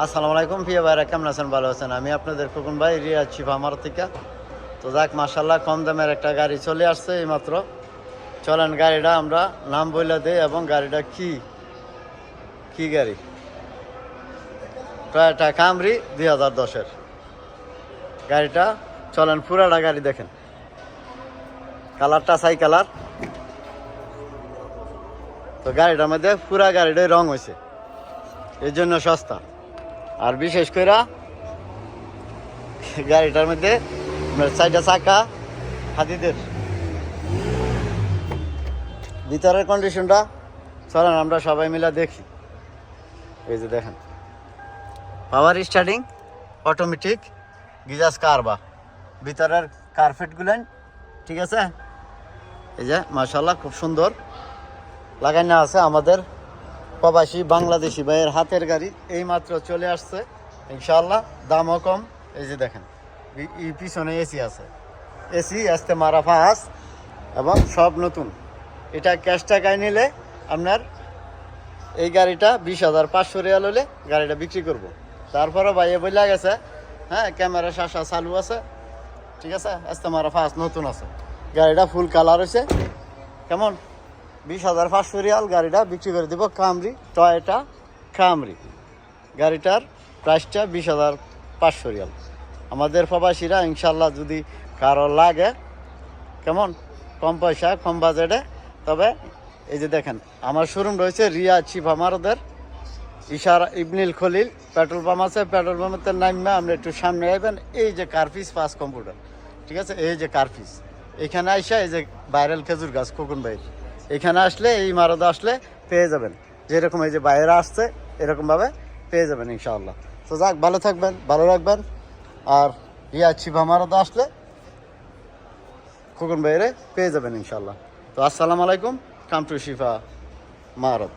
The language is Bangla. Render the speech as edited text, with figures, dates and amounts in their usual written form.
আসসালামু আলাইকুম প্রিয় ভাইরা, কেমন আছেন? ভালো আছেন? আমি আপনাদের খোকন ভাই, রিয়াদ শিফা আমার থেকে। তো যাক, মাশাল্লাহ কম দামের একটা গাড়ি চলে আসছে এইমাত্র। চলেন গাড়িটা আমরা নাম বইলা দিই এবং গাড়িটা কি গাড়ি, টয়োটা কামরি 2010-এর গাড়িটা। চলেন পুরাটা গাড়ি দেখেন, কালারটা ছাই কালার। তো গাড়িটার মধ্যে পুরা গাড়িটাই রং হয়েছে, এই জন্য সস্তা। আর বিশেষ করে গাড়িটার মধ্যে চারটা চাকা হাতিদের। ভিতরের কন্ডিশনটা চলেন আমরা সবাই মিলে দেখি। এই যে দেখেন, পাওয়ার স্টার্টিং, অটোমেটিক, গিজাস কারবা, ভিতরের কার্পেটগুলেন ঠিক আছে। এই যে মাশাআল্লাহ খুব সুন্দর লাগানো আছে। আমাদের প্রবাসী বাংলাদেশি ভাইয়ের হাতের গাড়ি এইমাত্র চলে আসছে ইনশাআল্লাহ, দামও কম। এই যে দেখেন, পিছনে এসি আছে, এসি আসতে মারা ফাস এবং সব নতুন। এটা ক্যাশ টাকায় নিলে আপনার এই গাড়িটা 20,500 রিয়াল হলে গাড়িটা বিক্রি করব। তারপরে ভাইয়ে বইলা গেছে, হ্যাঁ ক্যামেরা শাসা চালু আছে ঠিক আছে, আসতে মারা ফাস নতুন আছে। গাড়িটা ফুল কালার হয়েছে। কেমন? 20,500 রিয়াল গাড়িটা বিক্রি করে দিব। কামরি, টয়োটা কামরি, গাড়িটার প্রাইসটা 20,500 রিয়াল। আমাদের প্রবাসীরা ইনশাল্লাহ যদি কারো লাগে, কেমন কম পয়সা কম বাজেটে, তবে এই যে দেখেন আমার শোরুম রয়েছে রিয়াদ শিফা মারদের, ইশারা ইবনিল খলিল পেট্রোল পাম্প আছে। পেট্রোল পাম্পের নামে আপনি একটু সামনে আসবেন, এই যে কার্ফিস পাস কম্পিউটার ঠিক আছে, এই যে কার্ফিস, এখানে আসা এই যে ভাইরাল খেজুর গাছ খোকন ভাই, এখানে আসলে এই মারদে আসলে পেয়ে যাবেন। যেরকম এই যে বাইরে আসছে এরকমভাবে পেয়ে যাবেন ইনশাআল্লাহ। তো যাক, ভালো থাকবেন, ভালো রাখবেন। আর রিয়াদ শিফা মারদে আসলে খোকন ভাইরে পেয়ে যাবেন ইনশাআল্লাহ। তো আসসালামু আলাইকুম, কাম টু শিফা মারদ।